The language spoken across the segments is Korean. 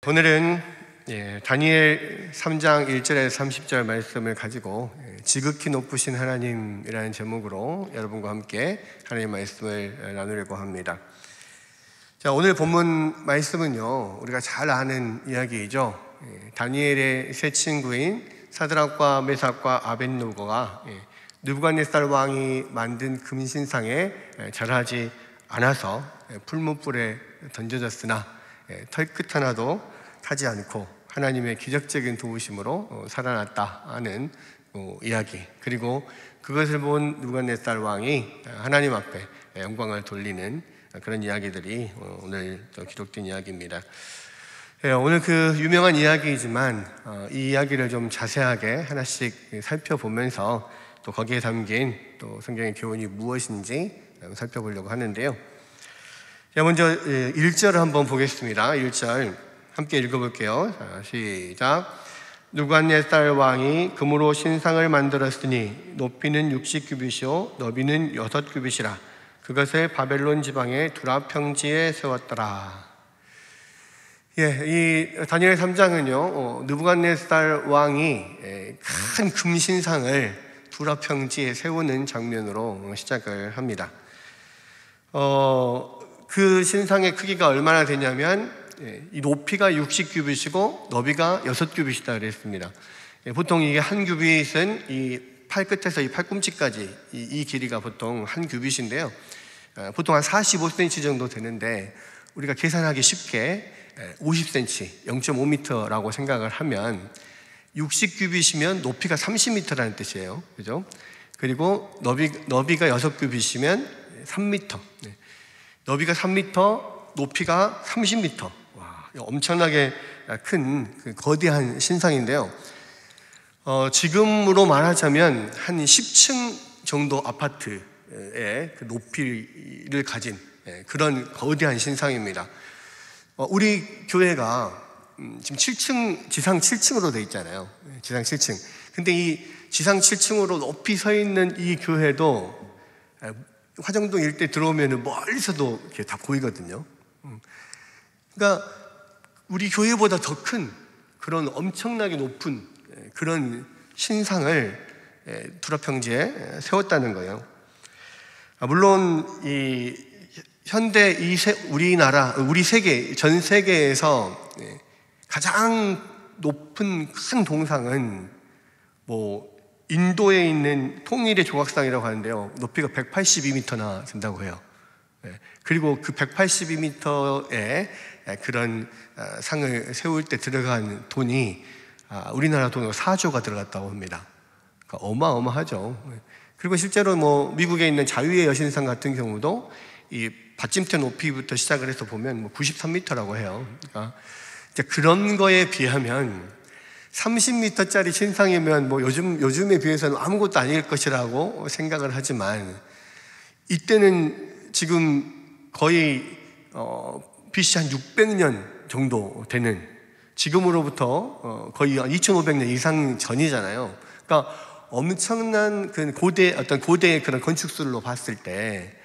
오늘은 다니엘 3장 1절에서 30절 말씀을 가지고 지극히 높으신 하나님이라는 제목으로 여러분과 함께 하나님의 말씀을 나누려고 합니다. 자, 오늘 본문 말씀은요, 우리가 잘 아는 이야기이죠. 다니엘의 세 친구인 사드락과 메삭과 아벳노고가 느부갓네살 왕이 만든 금신상에 절하지 않아서 풀무불에 던져졌으나 털끝 하나도 타지 않고 하나님의 기적적인 도우심으로 살아났다 하는 이야기, 그리고 그것을 본 느부갓네살 왕이 하나님 앞에 영광을 돌리는 그런 이야기들이 오늘 기록된 이야기입니다. 오늘 그 유명한 이야기이지만 이 이야기를 좀 자세하게 하나씩 살펴보면서 또 거기에 담긴 또 성경의 교훈이 무엇인지 살펴보려고 하는데요. 먼저 1절을 한번 보겠습니다. 1절 함께 읽어볼게요. 자, 시작. 느부갓네살 왕이 금으로 신상을 만들었으니 높이는 60규빗이요 너비는 6규빗이라 그것을 바벨론 지방의 두라 평지에 세웠더라. 이 다니엘 3장은요 느부갓네살 왕이 큰 금신상을 두라 평지에 세우는 장면으로 시작을 합니다. 그 신상의 크기가 얼마나 되냐면 이 높이가 60규빗이고 너비가 6규빗이다 그랬습니다. 보통 이게 한 규빗은 이 팔끝에서 이 팔꿈치까지 이 길이가 보통 한 규빗인데요, 보통 한 45cm 정도 되는데 우리가 계산하기 쉽게 50cm, 0.5m라고 생각을 하면 60규빗이면 높이가 30m라는 뜻이에요. 그죠? 그리고 너비가 6규빗이면 3m. 너비가 3m, 높이가 30m. 와, 엄청나게 큰 그 거대한 신상인데요. 지금으로 말하자면 한 10층 정도 아파트의 그 높이를 가진 그런 거대한 신상입니다. 우리 교회가 지금 7층, 지상 7층으로 되어 있잖아요. 지상 7층. 근데 이 지상 7층으로 높이 서 있는 이 교회도 화정동 일대 들어오면 멀리서도 이렇게 다 보이거든요. 그러니까 우리 교회보다 더 큰 그런 엄청나게 높은 그런 신상을 두라 평지에 세웠다는 거예요. 물론 이 현대 우리나라, 우리 세계, 전 세계에서 가장 높은 큰 동상은 인도에 있는 통일의 조각상이라고 하는데요, 높이가 182m나 된다고 해요. 그리고 그 182m의 그런 상을 세울 때 들어간 돈이 우리나라 돈으로 4조가 들어갔다고 합니다. 그러니까 어마어마하죠. 그리고 실제로 미국에 있는 자유의 여신상 같은 경우도 이 받침대 높이부터 시작을 해서 보면 93m라고 해요. 그러니까 이제 그런 거에 비하면 30m짜리 신상이면 요즘에 비해서는 아무것도 아닐 것이라고 생각을 하지만, 이때는 지금 거의 BC 한 600년 정도 되는, 지금으로부터 거의 2500년 이상 전이잖아요. 그러니까 엄청난 그 고대의 그런 건축술로 봤을 때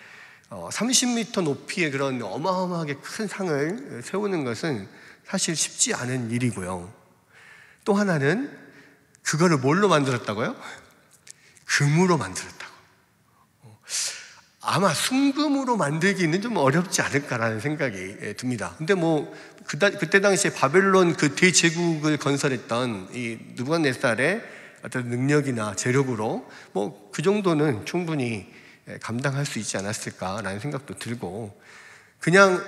30m 높이의 그런 어마어마하게 큰 상을 세우는 것은 사실 쉽지 않은 일이고요. 또 하나는 그거를 뭘로 만들었다고요? 금으로 만들었다고. 아마 순금으로 만들기는 좀 어렵지 않을까라는 생각이 듭니다. 근데 그때 당시에 바벨론 그 대제국을 건설했던 이 느부갓네살의 어떤 능력이나 재력으로 그 정도는 충분히 감당할 수 있지 않았을까라는 생각도 들고, 그냥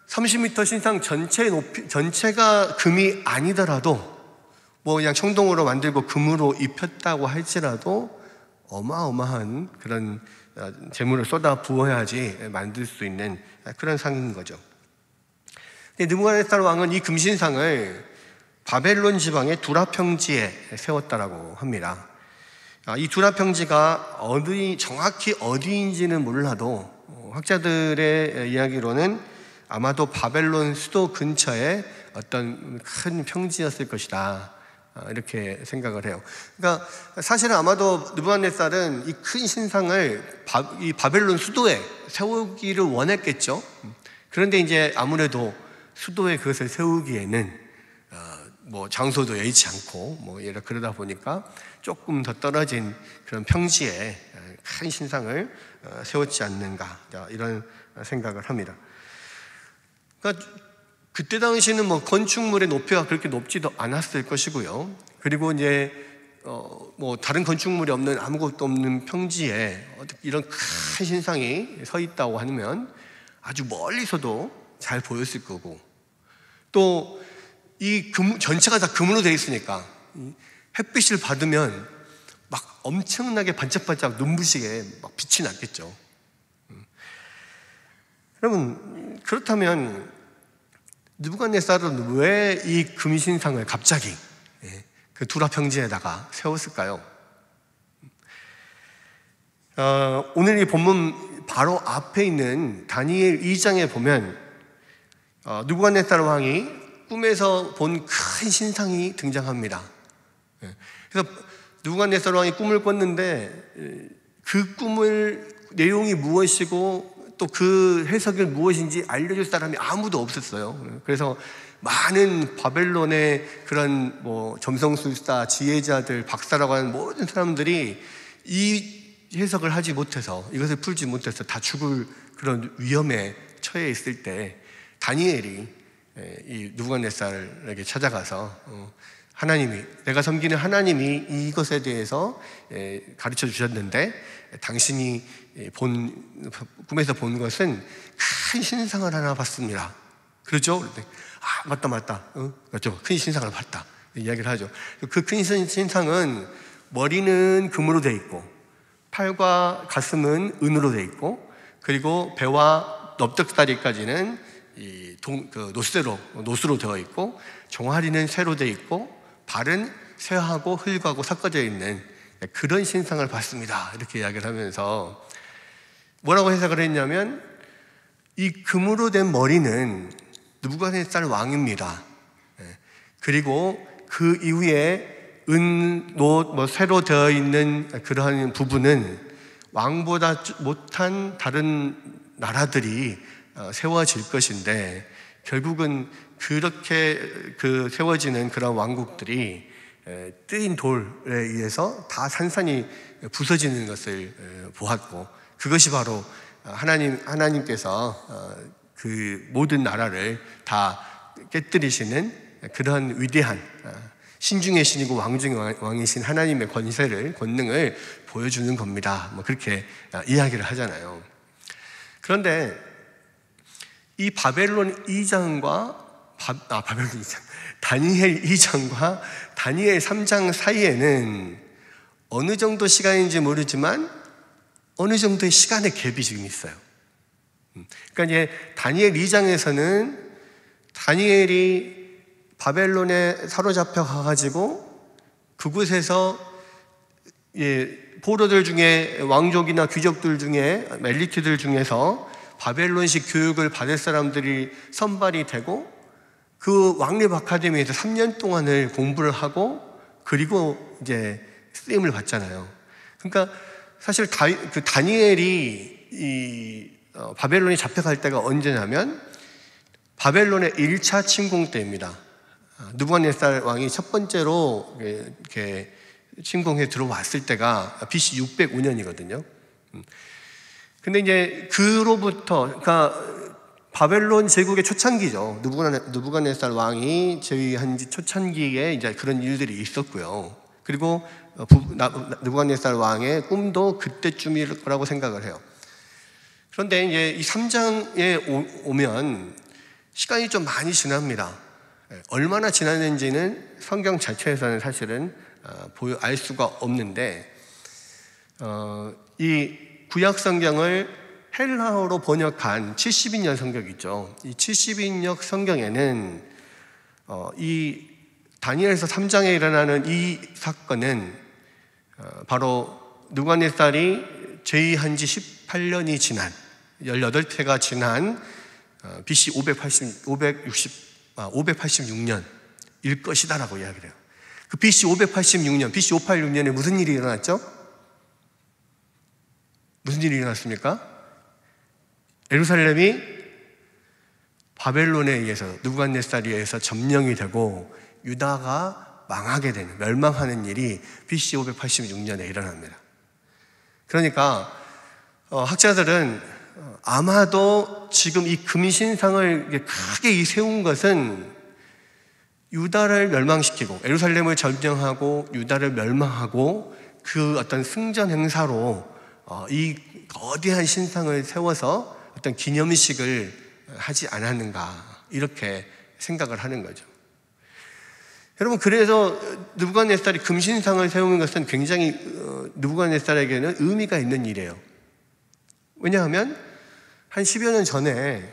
30m 신상 전체가 금이 아니더라도 그냥 청동으로 만들고 금으로 입혔다고 할지라도 어마어마한 그런 재물을 쏟아 부어야지 만들 수 있는 그런 상인 거죠. 근데 느부갓네살 왕은 이 금신상을 바벨론 지방의 두라 평지에 세웠다라고 합니다. 이 두라 평지가 정확히 어디인지는 몰라도 학자들의 이야기로는 아마도 바벨론 수도 근처에 어떤 큰 평지였을 것이다, 이렇게 생각을 해요. 그러니까 사실은 아마도 느부갓네살은 이 큰 신상을 이 바벨론 수도에 세우기를 원했겠죠. 그런데 이제 아무래도 수도에 그것을 세우기에는 뭐 장소도 여의치 않고 뭐 그러다 보니까 조금 더 떨어진 그런 평지에 큰 신상을 세웠지 않는가, 이런 생각을 합니다. 그러니까 그때 당시는 뭐 건축물의 높이가 그렇게 높지도 않았을 것이고요. 그리고 이제 뭐 다른 건축물이 없는, 아무것도 없는 평지에 이런 큰 신상이 서 있다고 하면 아주 멀리서도 잘 보였을 거고, 또 이 전체가 다 금으로 되어 있으니까 햇빛을 받으면 막 엄청나게 반짝반짝 눈부시게 막 빛이 났겠죠. 여러분, 그렇다면 느부갓네살은 왜 이 금신상을 갑자기 그 두라 평지에다가 세웠을까요? 오늘 이 본문 바로 앞에 있는 다니엘 2장에 보면 느부갓네살 왕이 꿈에서 본 큰 신상이 등장합니다. 그래서 느부갓네살 왕이 꿈을 꿨는데 그 꿈을 내용이 무엇이고 또 그 해석이 무엇인지 알려줄 사람이 아무도 없었어요. 그래서 많은 바벨론의 그런 뭐 점성술사, 지혜자들, 박사라고 하는 모든 사람들이 이 해석을 하지 못해서, 이것을 풀지 못해서 다 죽을 그런 위험에 처해 있을 때 다니엘이 이 느부갓네살에게 찾아가서 하나님이, 내가 섬기는 하나님이 이것에 대해서 가르쳐 주셨는데 당신이 꿈에서 본 것은 큰 신상을 하나 봤습니다. 그렇죠? 아, 맞다. 맞죠? 큰 신상을 봤다. 이야기를 하죠. 그 큰 신상은 머리는 금으로 되어 있고, 팔과 가슴은 은으로 되어 있고, 그리고 배와 넙적다리까지는 노스로 되어 있고, 종아리는 쇠로 되어 있고, 발은 쇠하고 흙하고 섞어져 있는 그런 신상을 봤습니다. 이렇게 이야기를 하면서 뭐라고 해석을 했냐면, 이 금으로 된 머리는 느부갓네살 왕입니다. 그리고 그 이후에 은, 노, 쇠로 되어 있는 그러한 부분은 왕보다 못한 다른 나라들이 세워질 것인데, 결국은 그렇게 세워지는 그런 왕국들이 뜨인 돌에 의해서 다 산산이 부서지는 것을 보았고, 그것이 바로 하나님께서 그 모든 나라를 다 깨뜨리시는 그런 위대한 신중의 신이고 왕중의 왕이신 하나님의 권능을 보여주는 겁니다. 뭐 그렇게 이야기를 하잖아요. 그런데 이 바벨론 2장과 다니엘 2장과 다니엘 3장 사이에는 어느 정도 시간인지 모르지만 어느 정도의 시간의 갭이 지금 있어요. 그러니까 이제 다니엘 2장에서는 다니엘이 바벨론에 사로잡혀 가가지고 그곳에서 포로들 중에, 왕족이나 귀족들 중에, 엘리트들 중에서 바벨론식 교육을 받을 사람들이 선발이 되고, 그 왕립 아카데미에서 3년 동안을 공부를 하고, 그리고 이제 쓰임을 받잖아요. 그러니까 사실 다니엘이 바벨론이 잡혀갈 때가 언제냐면 바벨론의 1차 침공 때입니다. 느부갓네살 왕이 첫 번째로 이렇게 침공해 들어왔을 때가 BC 605년이거든요. 근데 이제 그로부터, 그러니까 바벨론 제국의 초창기죠. 느부갓네살 왕이 제위한 지 초창기에 이제 그런 일들이 있었고요. 그리고 느부갓네살 왕의 꿈도 그때쯤일 거라고 생각을 해요. 그런데 이제 이 3장에 오면 시간이 좀 많이 지납니다. 얼마나 지났는지는 성경 자체에서는 사실은 알 수가 없는데, 이 구약 성경을 헬라어로 번역한 70인역 성경 있죠. 이 70인역 성경에는 이 다니엘서 3장에 일어나는 이 사건은 바로 느부갓네살이 제위한 지 18년이 지난, 18회가 지난 BC 586년일 것이다라고 이야기를 해요. 그 BC 586년, BC 586년에 무슨 일이 일어났죠? 무슨 일이 일어났습니까? 예루살렘이 바벨론에 의해서 느부갓네살에 의해서 점령이 되고 유다가 망하게 되는, 멸망하는 일이 BC 586년에 일어납니다. 그러니까 학자들은 아마도 지금 이 금신상을 크게 세운 것은 유다를 멸망시키고 예루살렘을 점령하고 유다를 멸망하고 그 어떤 승전 행사로 이 거대한 신상을 세워서 어떤 기념식을 하지 않았는가, 이렇게 생각을 하는 거죠. 여러분, 그래서 느부갓네살이 금신상을 세우는 것은 굉장히 느부갓네살에게는 의미가 있는 일이에요. 왜냐하면 한 10여 년 전에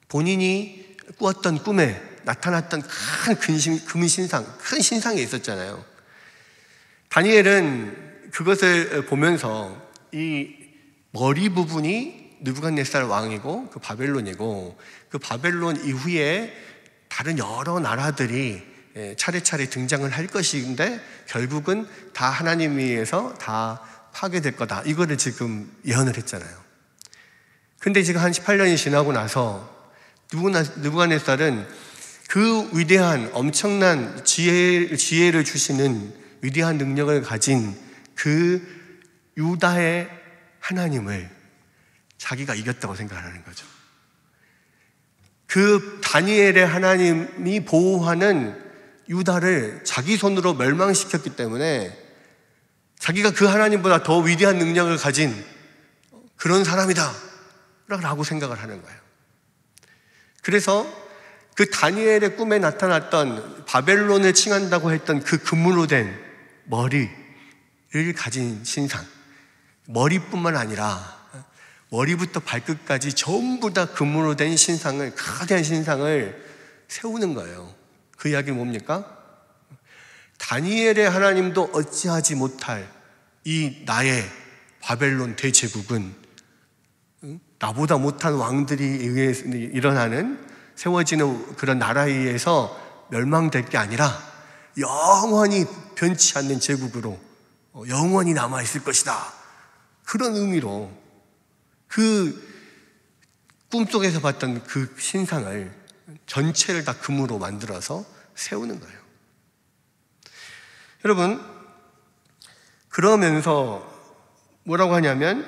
본인이 꾸었던 꿈에 나타났던 큰 금신상, 큰 신상이 있었잖아요. 다니엘은 그것을 보면서 이 머리 부분이 느부갓네살 왕이고 그 바벨론이고, 그 바벨론 이후에 다른 여러 나라들이 차례차례 등장을 할 것인데 결국은 다 하나님에 의해서 다 파괴될 거다, 이거를 지금 예언을 했잖아요. 근데 지금 한 18년이 지나고 나서 느부갓네살은 그 위대한 엄청난 지혜를 주시는 위대한 능력을 가진 그 유다의 하나님을 자기가 이겼다고 생각하는 거죠. 그 다니엘의 하나님이 보호하는 유다를 자기 손으로 멸망시켰기 때문에 자기가 그 하나님보다 더 위대한 능력을 가진 그런 사람이다 라고 생각을 하는 거예요. 그래서 그 다니엘의 꿈에 나타났던 바벨론을 칭한다고 했던 그 금으로 된 머리를 가진 신상, 머리뿐만 아니라 머리부터 발끝까지 전부 다 금으로 된 신상을, 거대한 신상을 세우는 거예요. 그 이야기는 뭡니까? 다니엘의 하나님도 어찌하지 못할 이 나의 바벨론 대제국은 나보다 못한 왕들이 의해서 일어나는, 세워지는 그런 나라에 의해서 멸망될 게 아니라 영원히 변치 않는 제국으로 영원히 남아있을 것이다, 그런 의미로 그 꿈속에서 봤던 그 신상을 전체를 다 금으로 만들어서 세우는 거예요. 여러분, 그러면서 뭐라고 하냐면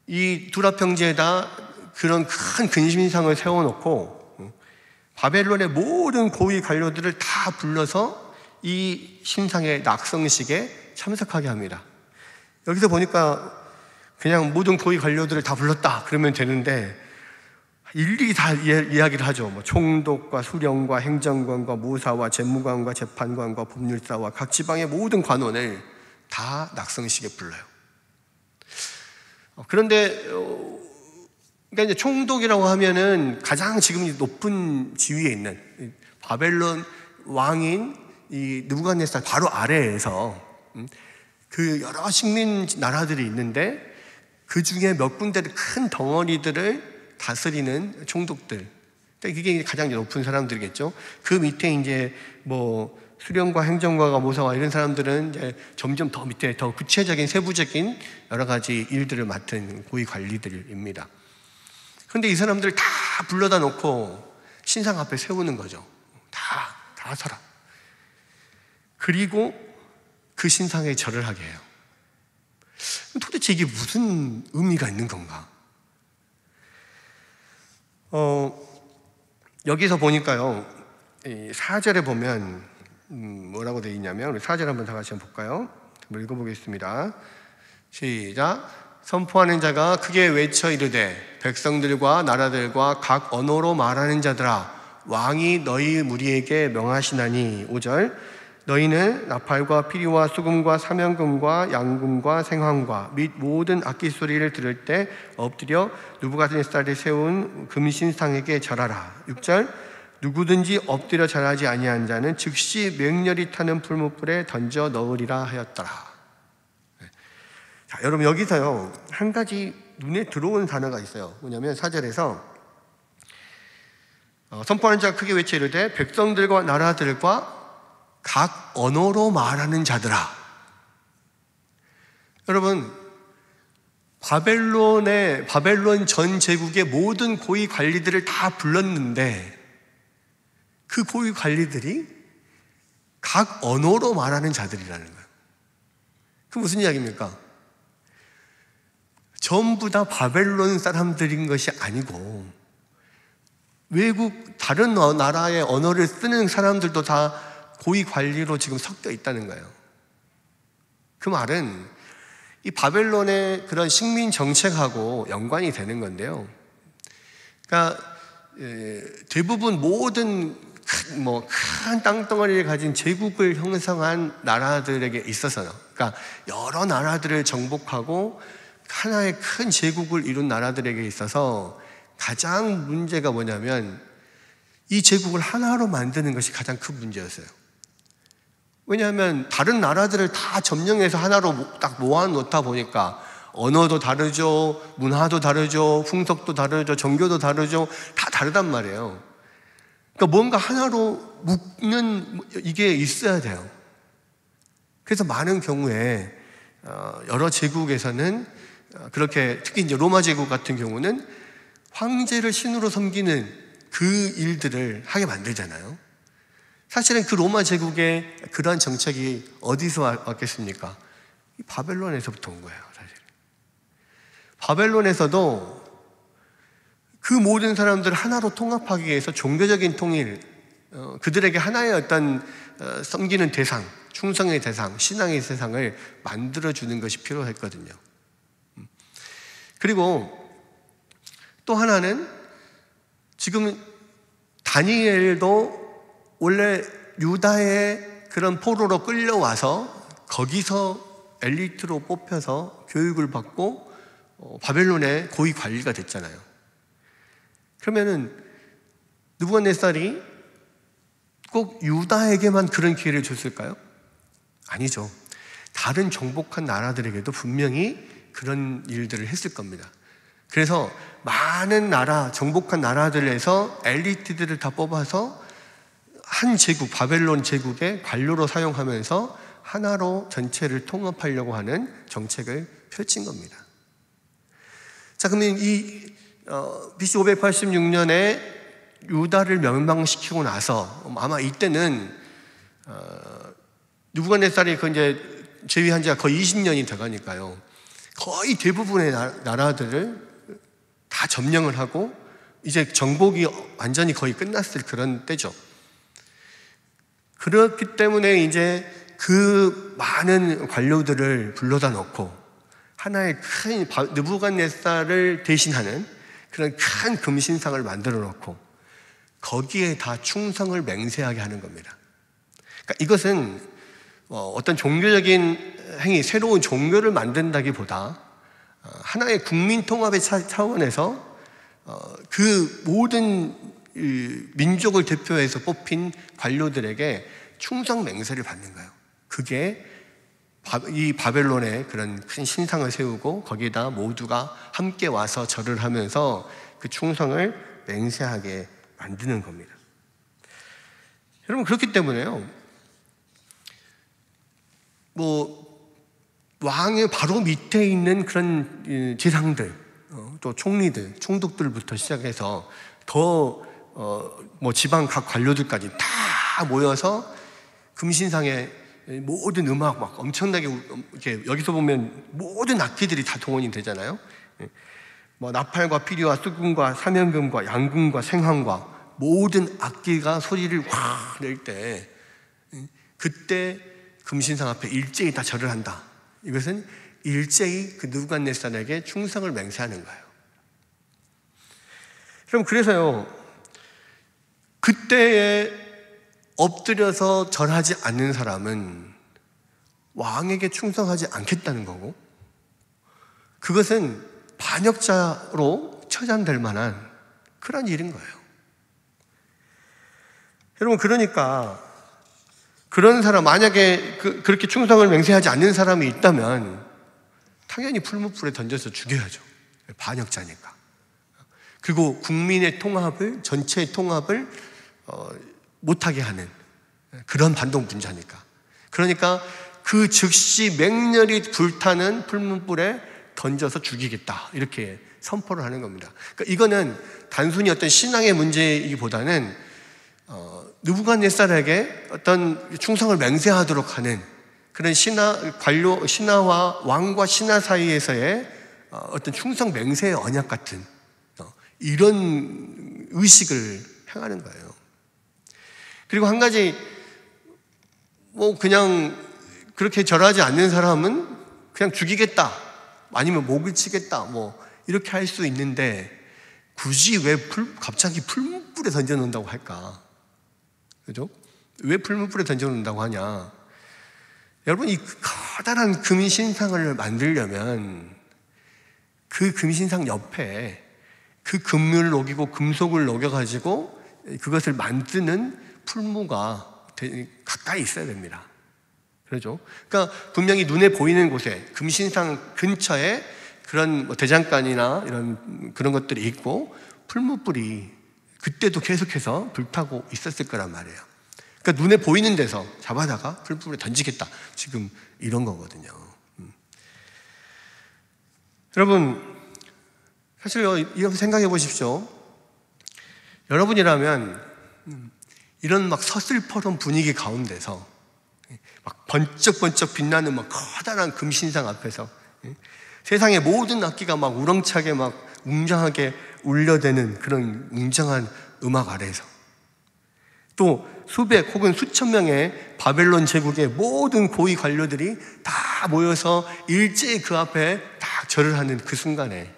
이 두랍 평지에다 그런 큰 근신상을 세워놓고 바벨론의 모든 고위 관료들을 다 불러서 이 신상의 낙성식에 참석하게 합니다. 여기서 보니까 그냥 모든 고위 관료들을 다 불렀다 그러면 되는데 일일이 다 이야기를 하죠. 총독과 수령과 행정관과 모사와 재무관과 재판관과 법률사와 각 지방의 모든 관원을 다 낙성식에 불러요. 그런데 그러니까 이제 총독이라고 하면은 가장 지금 높은 지위에 있는 바벨론 왕인 이 느부갓네살 바로 아래에서 그 여러 식민 나라들이 있는데 그 중에 몇 군데를 큰 덩어리들을 다스리는 총독들, 그러니까 그게 가장 높은 사람들이겠죠. 그 밑에 이제 수령과 행정관과 모사와 이런 사람들은 이제 점점 더 밑에 더 구체적인 세부적인 여러 가지 일들을 맡은 고위 관리들입니다. 그런데 이 사람들을 다 불러다 놓고 신상 앞에 세우는 거죠. 다 서라. 그리고 그 신상에 절을 하게 해요. 도대체 이게 무슨 의미가 있는 건가? 여기서 보니까요, 4절에 보면 뭐라고 되어 있냐면, 우리 4절 한번 다 같이 한번 볼까요? 한번 읽어보겠습니다. 시작. 선포하는 자가 크게 외쳐 이르되 백성들과 나라들과 각 언어로 말하는 자들아, 왕이 너희 무리에게 명하시나니. 5절. 너희는 나팔과 피리와 수금과 사명금과 양금과 생황과 및 모든 악기 소리를 들을 때 엎드려 느부갓네살이 세운 금신상에게 절하라. 6절. 누구든지 엎드려 절하지 아니한 자는 즉시 맹렬히 타는 풀무불에 던져 넣으리라 하였더라. 자, 여러분, 여기서요 한 가지 눈에 들어온 단어가 있어요. 뭐냐면 4절에서 선포하는 자가 크게 외쳐 이르되 백성들과 나라들과 각 언어로 말하는 자들아. 여러분, 바벨론 전 제국의 모든 고위 관리들을 다 불렀는데 그 고위 관리들이 각 언어로 말하는 자들이라는 거예요. 그 무슨 이야기입니까? 전부 다 바벨론 사람들인 것이 아니고 외국 다른 나라의 언어를 쓰는 사람들도 다 고위 관리로 지금 섞여 있다는 거예요. 그 말은 이 바벨론의 그런 식민 정책하고 연관이 되는 건데요. 그러니까 대부분 모든 큰 땅덩어리를 가진 제국을 형성한 나라들에게 있어서요. 그러니까 여러 나라들을 정복하고 하나의 큰 제국을 이룬 나라들에게 있어서 가장 문제가 뭐냐면 이 제국을 하나로 만드는 것이 가장 큰 문제였어요. 왜냐하면 다른 나라들을 다 점령해서 하나로 딱 모아놓다 보니까 언어도 다르죠, 문화도 다르죠, 풍속도 다르죠, 종교도 다르죠, 다 다르단 말이에요. 그러니까 뭔가 하나로 묶는 이게 있어야 돼요. 그래서 많은 경우에 여러 제국에서는 그렇게 특히 이제 로마 제국 같은 경우는 황제를 신으로 섬기는 그 일들을 하게 만들잖아요. 사실은 그 로마 제국의 그러한 정책이 어디서 왔겠습니까? 바벨론에서부터 온 거예요, 사실. 바벨론에서도 그 모든 사람들을 하나로 통합하기 위해서 종교적인 통일, 그들에게 하나의 어떤 섬기는 대상, 충성의 대상, 신앙의 대상을 만들어주는 것이 필요했거든요. 그리고 또 하나는 지금 다니엘도 원래 유다의 그런 포로로 끌려와서 거기서 엘리트로 뽑혀서 교육을 받고 바벨론의 고위 관리가 됐잖아요. 그러면은 느부갓네살이 꼭 유다에게만 그런 기회를 줬을까요? 아니죠. 다른 정복한 나라들에게도 분명히 그런 일들을 했을 겁니다. 그래서 많은 나라, 정복한 나라들에서 엘리트들을 다 뽑아서 한 제국, 바벨론 제국의 관료로 사용하면서 하나로 전체를 통합하려고 하는 정책을 펼친 겁니다. 자, 그러면 이 BC 586년에 유다를 멸망시키고 나서 아마 이때는 느부갓네살이 그 이제 제위한 지가 거의 20년이 돼가니까요. 거의 대부분의 나라들을 다 점령을 하고 이제 정복이 완전히 거의 끝났을 그런 때죠. 그렇기 때문에 이제 그 많은 관료들을 불러다 놓고 하나의 큰 느부갓네살을 대신하는 그런 큰 금신상을 만들어 놓고 거기에 다 충성을 맹세하게 하는 겁니다. 그러니까 이것은 어떤 종교적인 행위, 새로운 종교를 만든다기보다 하나의 국민 통합의 차원에서 그 모든 민족을 대표해서 뽑힌 관료들에게 충성 맹세를 받는 거예요. 그게 이 바벨론에 그런 큰 신상을 세우고 거기에다 모두가 함께 와서 절을 하면서 그 충성을 맹세하게 만드는 겁니다. 여러분, 그렇기 때문에요, 왕의 바로 밑에 있는 그런 지상들, 또 총리들, 총독들부터 시작해서 더 지방 각 관료들까지 다 모여서 금신상에 모든 음악 막 엄청나게 이렇게 여기서 보면 모든 악기들이 다 동원이 되잖아요. 나팔과 피리와 수금과 사면금과 양금과 생황과 모든 악기가 소리를 확 낼 때 그때 금신상 앞에 일제히 다 절을 한다. 이것은 일제히 그 느부갓네살에게 충성을 맹세하는 거예요. 그럼 그래서요, 그때에 엎드려서 절하지 않는 사람은 왕에게 충성하지 않겠다는 거고, 그것은 반역자로 처단될 만한 그런 일인 거예요. 여러분, 그러니까 그런 사람, 만약에 그렇게 충성을 맹세하지 않는 사람이 있다면 당연히 풀무불에 던져서 죽여야죠. 반역자니까. 그리고 국민의 통합을, 전체의 통합을 못하게 하는 그런 반동분자니까. 그러니까 그 즉시 맹렬히 불타는 풀무불에 던져서 죽이겠다 이렇게 선포를 하는 겁니다. 그러니까 이거는 단순히 어떤 신앙의 문제이기보다는 느부갓네살에게 어떤 충성을 맹세하도록 하는 그런 신하와 왕과 신하 사이에서의 어떤 충성 맹세의 언약 같은 이런 의식을 행하는 거예요. 그리고 한 가지 그냥 그렇게 절하지 않는 사람은 그냥 죽이겠다 아니면 목을 치겠다 이렇게 할 수 있는데 굳이 왜 갑자기 풀무불에 던져놓는다고 할까? 그죠? 왜 풀무불에 던져놓는다고 하냐? 여러분, 이 커다란 금신상을 만들려면 그 금신상 옆에 그 금을 녹이고 금속을 녹여가지고 그것을 만드는 풀무가 가까이 있어야 됩니다. 그렇죠? 그러니까 분명히 눈에 보이는 곳에 금신상 근처에 그런 대장간이나 이런 그런 것들이 있고 풀무불이 그때도 계속해서 불타고 있었을 거란 말이에요. 그러니까 눈에 보이는 데서 잡아다가 풀무불에 던지겠다. 지금 이런 거거든요. 여러분, 사실 이렇게 생각해 보십시오. 여러분이라면 이런 막 서슬퍼런 분위기 가운데서 막 번쩍번쩍 빛나는 막 커다란 금신상 앞에서 세상의 모든 악기가 막 우렁차게 막 웅장하게 울려대는 그런 웅장한 음악 아래에서 또 수백 혹은 수천 명의 바벨론 제국의 모든 고위 관료들이 다 모여서 일제히 그 앞에 딱 절을 하는 그 순간에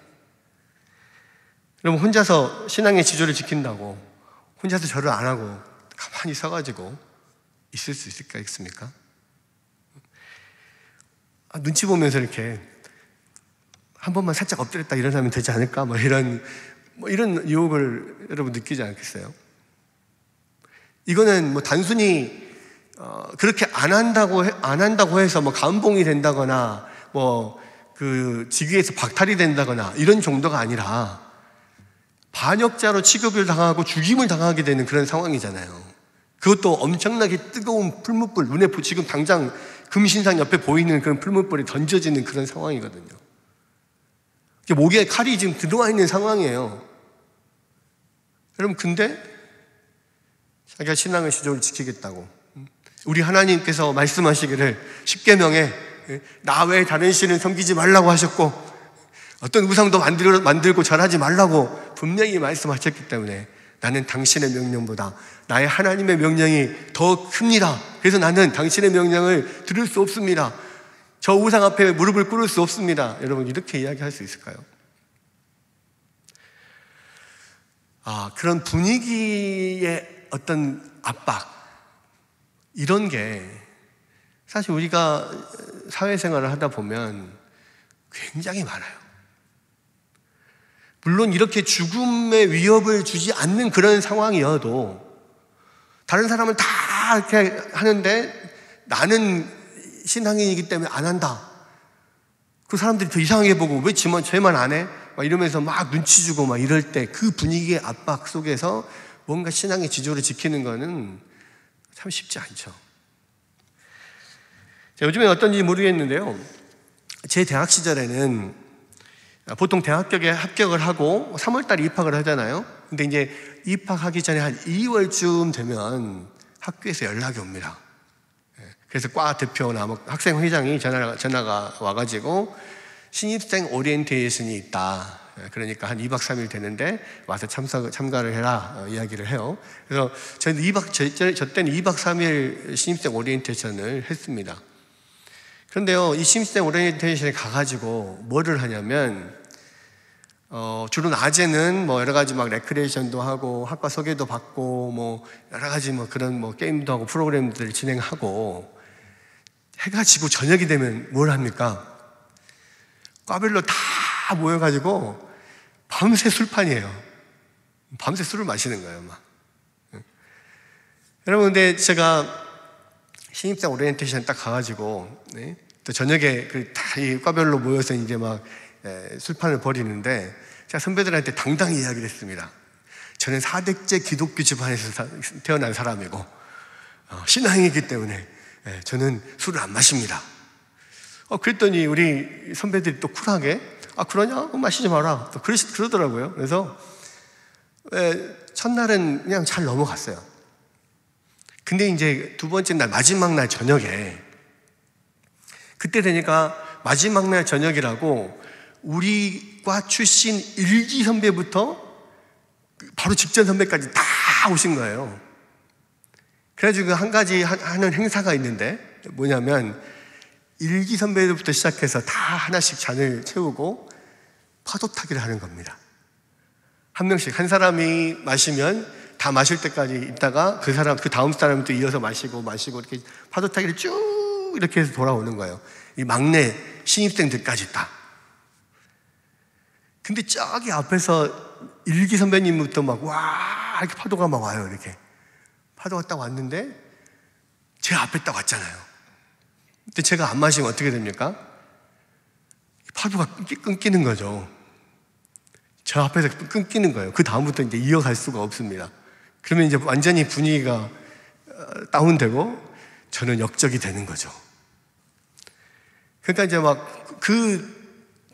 여러분 혼자서 신앙의 지조를 지킨다고 혼자서 절을 안 하고 가만히 서가지고 있을 수 있겠습니까? 눈치 보면서 이렇게 한 번만 살짝 엎드렸다 일어나면 되지 않을까? 이런 유혹을 여러분 느끼지 않겠어요? 이거는 단순히 그렇게 안 한다고 해서 감봉이 된다거나 그 직위에서 박탈이 된다거나 이런 정도가 아니라 반역자로 취급을 당하고 죽임을 당하게 되는 그런 상황이잖아요. 그것도 엄청나게 뜨거운 풀무불, 눈에 지금 당장 금신상 옆에 보이는 그런 풀무불이 던져지는 그런 상황이거든요. 목에 칼이 지금 들어와 있는 상황이에요. 여러분, 근데 자기가 신앙의 지조를 지키겠다고 우리 하나님께서 말씀하시기를 십계명에 나 외에 다른 신을 섬기지 말라고 하셨고 어떤 우상도 만들고 절하지 말라고 분명히 말씀하셨기 때문에 나는 당신의 명령보다 나의 하나님의 명령이 더 큽니다. 그래서 나는 당신의 명령을 들을 수 없습니다. 저 우상 앞에 무릎을 꿇을 수 없습니다. 여러분, 이렇게 이야기할 수 있을까요? 그런 분위기의 어떤 압박, 이런 게 사실 우리가 사회생활을 하다 보면 굉장히 많아요. 물론 이렇게 죽음의 위협을 주지 않는 그런 상황이어도 다른 사람은 다 이렇게 하는데 나는 신앙인이기 때문에 안 한다. 그 사람들이 더 이상하게 보고 왜 쟤만 안 해? 막 이러면서 막 눈치 주고 막 이럴 때 그 분위기의 압박 속에서 뭔가 신앙의 지조를 지키는 거는 참 쉽지 않죠. 요즘에 어떤지 모르겠는데요. 제 대학 시절에는 보통 대학교에 합격을 하고 3월달에 입학을 하잖아요. 근데 이제 입학하기 전에 한 2월쯤 되면 학교에서 연락이 옵니다. 그래서 과 대표나 학생회장이 전화가 와가지고 신입생 오리엔테이션이 있다. 그러니까 한 2박 3일 되는데 와서 참가를 해라 이야기를 해요. 그래서 저는 저 때는 2박 3일 신입생 오리엔테이션을 했습니다. 그런데요, 이 신입생 오리엔테이션에 가가지고 뭐를 하냐면 주로 낮에는 여러 가지 레크레이션도 하고 학과 소개도 받고 여러 가지 그런 게임도 하고 프로그램들을 진행하고 해가지고 저녁이 되면 뭘 합니까? 과별로 다 모여가지고 밤새 술판이에요. 밤새 술을 마시는 거예요, 여러분, 근데 제가 신입생 오리엔테이션 딱 가가지고, 또 저녁에 다 이 과별로 모여서 이제 술판을 벌이는데, 제가 선배들한테 당당히 이야기를 했습니다. 저는 4대째 기독교 집안에서 태어난 사람이고, 신앙이기 때문에, 저는 술을 안 마십니다. 그랬더니 우리 선배들이 또 쿨하게 그러냐? 마시지 마라. 또 그러더라고요. 그래서 첫날은 그냥 잘 넘어갔어요. 근데 이제 두 번째 날, 마지막 날 저녁에, 그때 되니까 마지막 날 저녁이라고 우리 과 출신 1기 선배부터 바로 직전 선배까지 다 오신 거예요. 그래가지고 한 가지 하는 행사가 있는데, 뭐냐면 1기 선배들부터 시작해서 다 하나씩 잔을 채우고 파도 타기를 하는 겁니다. 한 명씩, 한 사람이 마시면 다 마실 때까지 있다가 그 다음 사람이 또 이어서 마시고 이렇게 파도 타기를 쭉 이렇게 해서 돌아오는 거예요. 이 막내 신입생들까지 다. 근데 저기 앞에서 1기 선배님부터 이렇게 파도가 막 와요. 이렇게 파도가 딱 왔는데 제 앞에 딱 왔잖아요. 근데 제가 안 마시면 어떻게 됩니까? 파도가 끊기는 거죠. 저 앞에서 끊기는 거예요. 그 다음부터 이제 이어갈 수가 없습니다. 그러면 이제 완전히 분위기가 다운되고 저는 역적이 되는 거죠. 그러니까 이제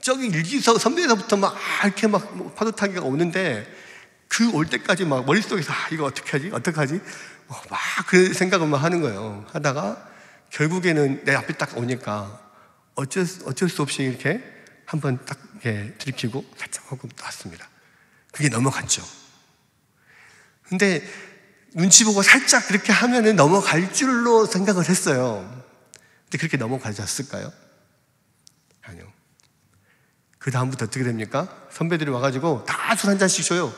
저기 일기서 선배에서부터 이렇게 파도 타기가 오는데, 그 올 때까지 머릿속에서 이거 어떡하지? 그 생각을 하는 거예요. 하다가 결국에는 내 앞에 딱 오니까 어쩔 수 없이 이렇게 한번 딱 이렇게 들이키고 살짝 하고 놨습니다. 그게 넘어갔죠. 근데 눈치 보고 살짝 그렇게 하면은 넘어갈 줄로 생각을 했어요. 근데 그렇게 넘어가졌을까요? 아니요. 그 다음부터 어떻게 됩니까? 선배들이 와가지고 다 술 한 잔씩 줘요.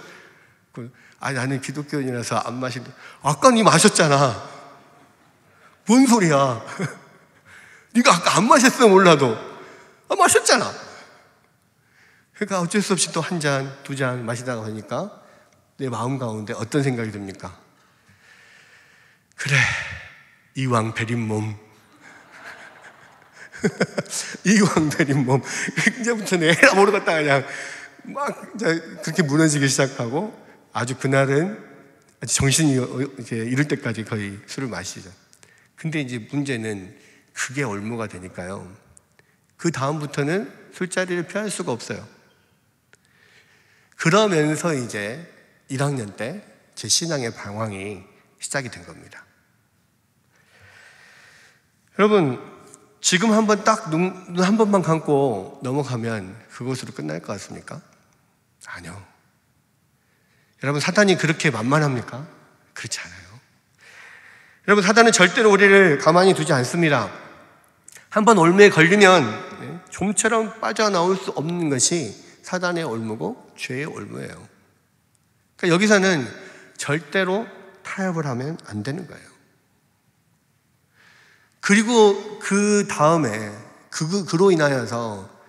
나는 기독교인이라서 안 마시는데, 아까 니 마셨잖아. 뭔 소리야? 네가 아까 안 마셨으면 몰라도 마셨잖아. 그러니까 어쩔 수 없이 또 한 잔, 두 잔 마시다가 보니까 내 마음 가운데 어떤 생각이 듭니까? 그래, 이왕 베린 몸 이왕 베린 몸, 이제부터는 에라 모르겠다 그냥 그렇게 무너지기 시작하고, 아주 그날은 아주 정신이 이제 이럴 때까지 거의 술을 마시죠. 근데 이제 문제는 그게 올무가 되니까요, 그 다음부터는 술자리를 피할 수가 없어요. 그러면서 이제 1학년 때 제 신앙의 방황이 시작이 된 겁니다. 여러분, 지금 한번 딱 눈 한 번만 감고 넘어가면 그것으로 끝날 것 같습니까? 아니요. 여러분, 사단이 그렇게 만만합니까? 그렇지 않아요. 여러분, 사단은 절대로 우리를 가만히 두지 않습니다. 한번 올무에 걸리면 좀처럼 빠져나올 수 없는 것이 사단의 올무고 죄의 올무예요. 그러니까 여기서는 절대로 타협을 하면 안 되는 거예요. 그리고 그 다음에 그로 인하여서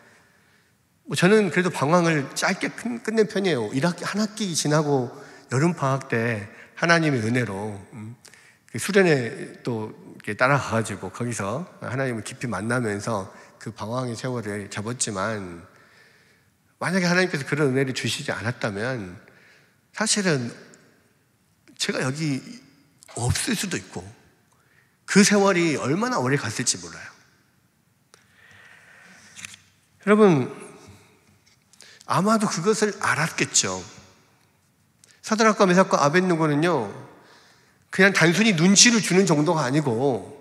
저는 그래도 방황을 짧게 끝낸 편이에요. 한 학기 지나고 여름방학 때 하나님의 은혜로 수련회 또 이렇게 따라가가지고 거기서 하나님을 깊이 만나면서 그 방황의 세월을 접었지만, 만약에 하나님께서 그런 은혜를 주시지 않았다면 사실은 제가 여기 없을 수도 있고 그 세월이 얼마나 오래 갔을지 몰라요. 여러분, 아마도 그것을 알았겠죠. 사드락과 메삭과 아벳느고는요, 그냥 단순히 눈치를 주는 정도가 아니고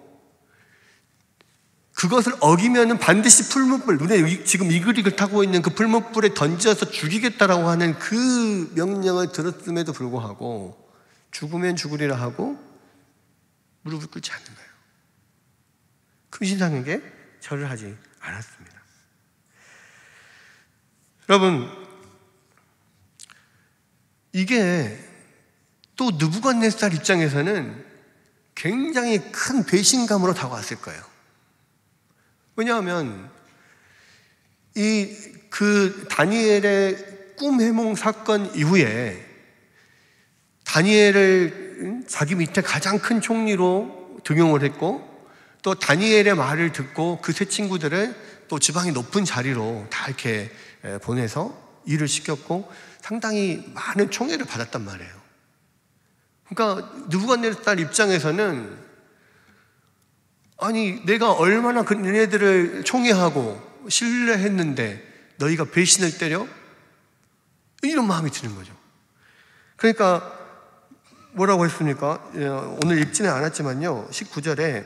그것을 어기면은 반드시 풀무불, 눈에 지금 이글이글 타고 있는 그 풀무불에 던져서 죽이겠다라고 하는 그 명령을 들었음에도 불구하고 죽으면 죽으리라 하고 무릎을 꿇지 않는 거예요. 금신상에게 절을 하지 않았습니다. 여러분, 이게 또 느부갓네살 입장에서는 굉장히 큰 배신감으로 다가왔을 거예요. 왜냐하면 그 다니엘의 꿈 해몽 사건 이후에 다니엘을 자기 밑에 가장 큰 총리로 등용을 했고, 또 다니엘의 말을 듣고 그 세 친구들을 또 지방의 높은 자리로 다 이렇게 보내서 일을 시켰고 상당히 많은 총애를 받았단 말이에요. 그러니까 느부갓네살 입장에서는, 아니 내가 얼마나 그 얘네들을 총애하고 신뢰했는데 너희가 배신을 때려? 이런 마음이 드는 거죠. 그러니까 뭐라고 했습니까? 오늘 읽지는 않았지만요, 19절에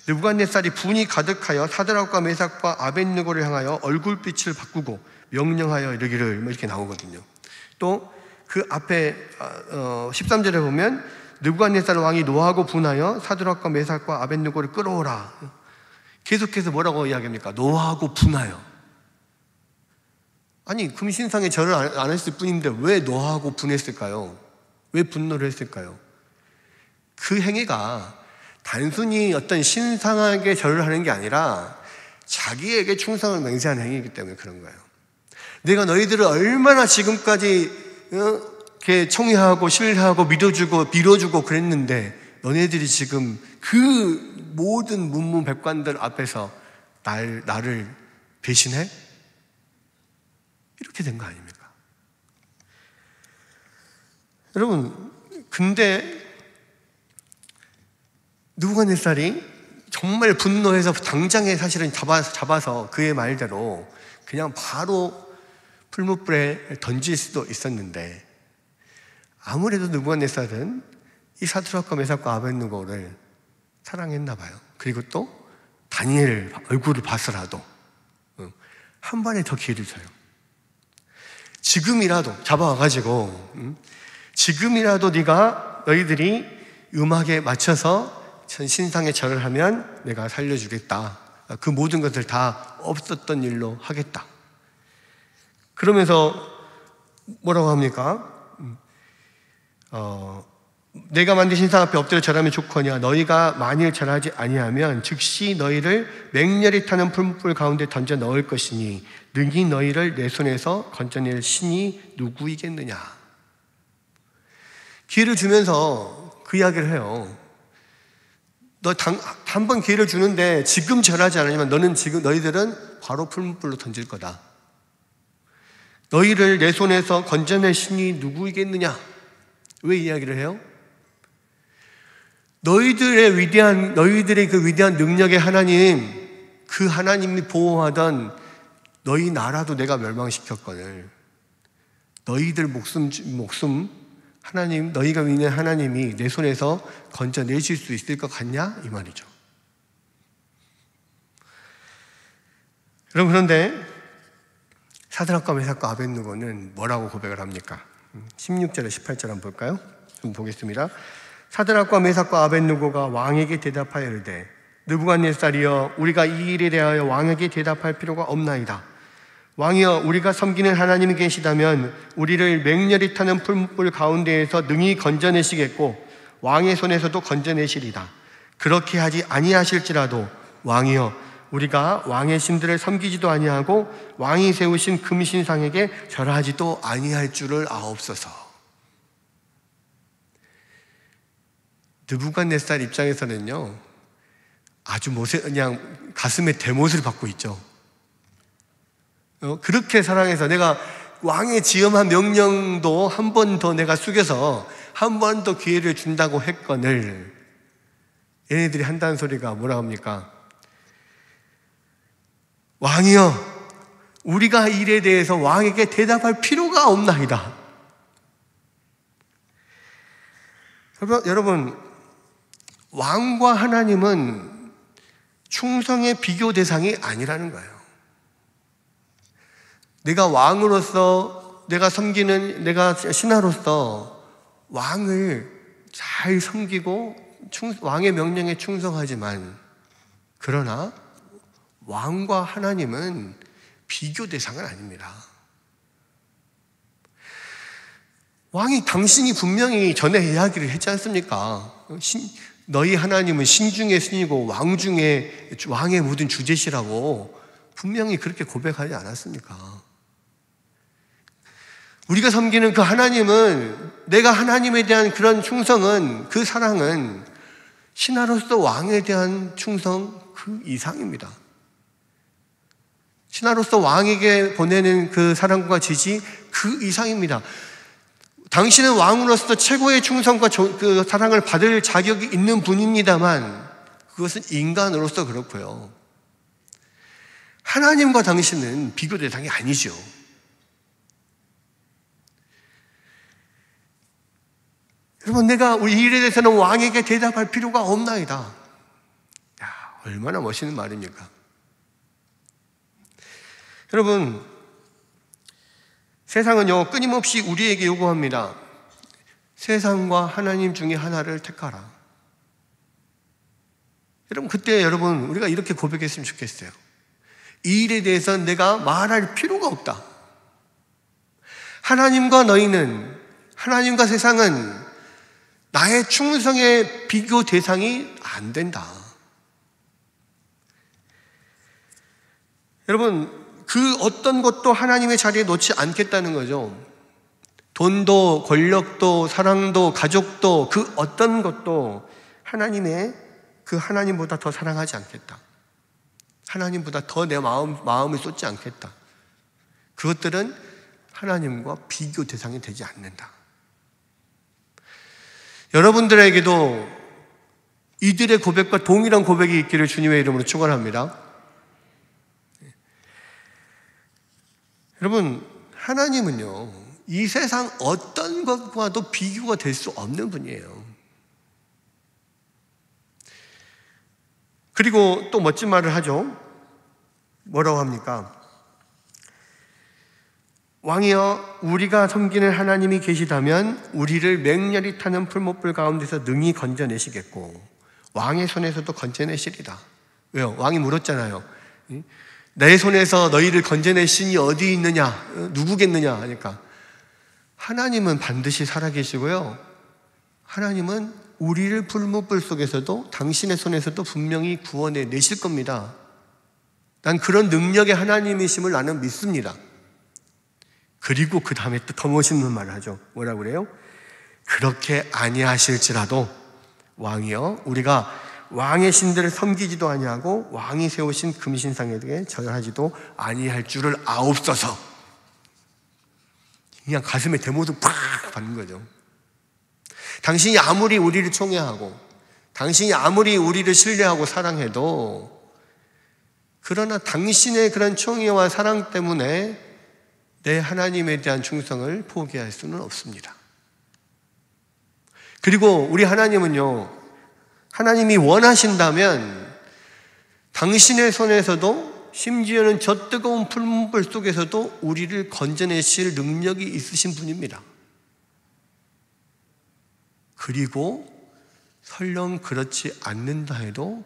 느부갓네살이 분이 가득하여 사드락과 메삭과 아벳느고를 향하여 얼굴빛을 바꾸고 명령하여 이르기를, 이렇게 나오거든요. 또 그 앞에 13절에 보면 느부갓네살 왕이 노하고 분하여 사드락과 메삭과 아벳느고를 끌어오라. 계속해서 뭐라고 이야기합니까? 노하고 분하여. 아니, 금신상에 절을 안 했을 뿐인데 왜 노하고 분했을까요? 왜 분노를 했을까요? 그 행위가 단순히 어떤 신상에게 절을 하는 게 아니라 자기에게 충성을 맹세하는 행위이기 때문에 그런 거예요. 내가 너희들을 얼마나 지금까지 이렇게 청해하고 신뢰하고 믿어주고 밀어주고 그랬는데 너네들이 지금 그 모든 문무백관들 앞에서 나를 배신해? 이렇게 된 거 아닙니까? 여러분, 근데 느부갓네살이 정말 분노해서 당장에 사실은 잡아서 그의 말대로 그냥 바로 풀무불에 던질 수도 있었는데, 아무래도 느부갓네살은 이 사드락과 메삭과 아벳느고를 사랑했나 봐요. 그리고 또 다니엘 얼굴을 봐서라도 한 번에 더 기회를 줘요. 지금이라도 잡아와가지고 지금이라도 너희들이 음악에 맞춰서 신상에 절을 하면 내가 살려주겠다. 그 모든 것을 다 없었던 일로 하겠다. 그러면서 뭐라고 합니까? 내가 만든 신상 앞에 엎드려 절하면 좋거니와 너희가 만일 절하지 아니하면 즉시 너희를 맹렬히 타는 풀무불 가운데 던져 넣을 것이니 능히 너희를 내 손에서 건져낼 신이 누구이겠느냐. 기회를 주면서 그 이야기를 해요. 너 한 번 기회를 주는데 지금 절하지 않으면 너희들은 바로 풀무불로 던질 거다. 너희를 내 손에서 건져낼 신이 누구이겠느냐. 왜 이야기를 해요? 너희들의 그 위대한 능력의 하나님, 그 하나님이 보호하던 너희 나라도 내가 멸망시켰거늘 너희들 목숨 하나님, 너희가 믿는 하나님이 내 손에서 건져내실 수 있을 것 같냐? 이 말이죠. 여러분, 그런데 사드락과 메삭과 아벳느고는 뭐라고 고백을 합니까? 16절에 18절 한번 볼까요? 좀 보겠습니다. 사드락과 메삭과 아벳느고가 왕에게 대답하여 이르되 느부갓네살이여, 우리가 이 일에 대하여 왕에게 대답할 필요가 없나이다. 왕이여, 우리가 섬기는 하나님이 계시다면 우리를 맹렬히 타는 풀무불 가운데에서 능히 건져내시겠고 왕의 손에서도 건져내시리다. 그렇게 하지 아니하실지라도 왕이여, 우리가 왕의 신들을 섬기지도 아니하고 왕이 세우신 금신상에게 절하지도 아니할 줄을 아옵소서. 느부갓네살 입장에서는요, 아주 그냥 가슴에 대못을 받고 있죠. 그렇게 사랑해서 내가 왕의 지엄한 명령도 한 번 더 내가 숙여서 한 번 더 기회를 준다고 했거늘 얘네들이 한다는 소리가 뭐라 합니까? 왕이여, 우리가 이 일에 대해서 왕에게 대답할 필요가 없나이다. 여러분, 왕과 하나님은 충성의 비교 대상이 아니라는 거예요. 내가 왕으로서, 내가 신하로서 왕을 잘 섬기고 왕의 명령에 충성하지만, 그러나 왕과 하나님은 비교 대상은 아닙니다. 왕이, 당신이 분명히 전에 이야기를 했지 않습니까? 너희 하나님은 신 중에 신이고 왕 중에 왕의 모든 주제시라고 분명히 그렇게 고백하지 않았습니까? 우리가 섬기는 그 하나님은, 내가 하나님에 대한 그런 충성은, 그 사랑은 신하로서 왕에 대한 충성 그 이상입니다. 신하로서 왕에게 보내는 그 사랑과 지지 그 이상입니다. 당신은 왕으로서 최고의 충성과 그 사랑을 받을 자격이 있는 분입니다만 그것은 인간으로서 그렇고요. 하나님과 당신은 비교 대상이 아니죠. 여러분, 내가 이 일에 대해서는 왕에게 대답할 필요가 없나이다. 야, 얼마나 멋있는 말입니까? 여러분, 세상은요, 끊임없이 우리에게 요구합니다. 세상과 하나님 중에 하나를 택하라. 여러분, 그때 우리가 이렇게 고백했으면 좋겠어요. 이 일에 대해서는 내가 말할 필요가 없다. 하나님과 세상은 나의 충성의 비교 대상이 안 된다. 여러분, 그 어떤 것도 하나님의 자리에 놓지 않겠다는 거죠. 돈도, 권력도, 사랑도, 가족도, 그 어떤 것도 하나님보다 더 사랑하지 않겠다. 하나님보다 더 내 마음을 쏟지 않겠다. 그것들은 하나님과 비교 대상이 되지 않는다. 여러분들에게도 이들의 고백과 동일한 고백이 있기를 주님의 이름으로 축원합니다. 여러분, 하나님은요, 이 세상 어떤 것과도 비교가 될 수 없는 분이에요. 그리고 또 멋진 말을 하죠. 뭐라고 합니까? 왕이여, 우리가 섬기는 하나님이 계시다면 우리를 맹렬히 타는 풀못불 가운데서 능히 건져내시겠고 왕의 손에서도 건져내시리다. 왜요? 왕이 물었잖아요. 내 손에서 너희를 건져낼 신이 어디 있느냐? 누구겠느냐? 하니까 하나님은 반드시 살아계시고요, 하나님은 우리를 풀못불 속에서도 당신의 손에서도 분명히 구원해 내실 겁니다. 난 그런 능력의 하나님이심을 나는 믿습니다. 그리고 그 다음에 또 더 멋있는 말을 하죠. 뭐라고 그래요? 그렇게 아니하실지라도 왕이여, 우리가 왕의 신들을 섬기지도 아니하고 왕이 세우신 금신상에게 절하지도 아니할 줄을 아옵소서. 그냥 가슴에 대모도 팍 받는 거죠. 당신이 아무리 우리를 총애하고 당신이 아무리 우리를 신뢰하고 사랑해도, 그러나 당신의 그런 총애와 사랑 때문에 내 하나님에 대한 충성을 포기할 수는 없습니다. 그리고 우리 하나님은요, 하나님이 원하신다면 당신의 손에서도, 심지어는 저 뜨거운 풀문불 속에서도 우리를 건져내실 능력이 있으신 분입니다. 그리고 설령 그렇지 않는다 해도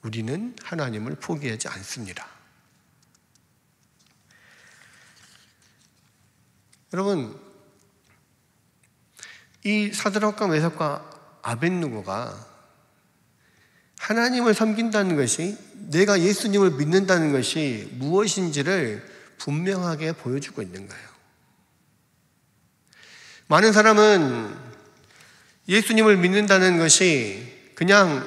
우리는 하나님을 포기하지 않습니다. 여러분, 이 사드락과 메삭과 아벳느고가 하나님을 섬긴다는 것이, 내가 예수님을 믿는다는 것이 무엇인지를 분명하게 보여주고 있는 거예요. 많은 사람은 예수님을 믿는다는 것이 그냥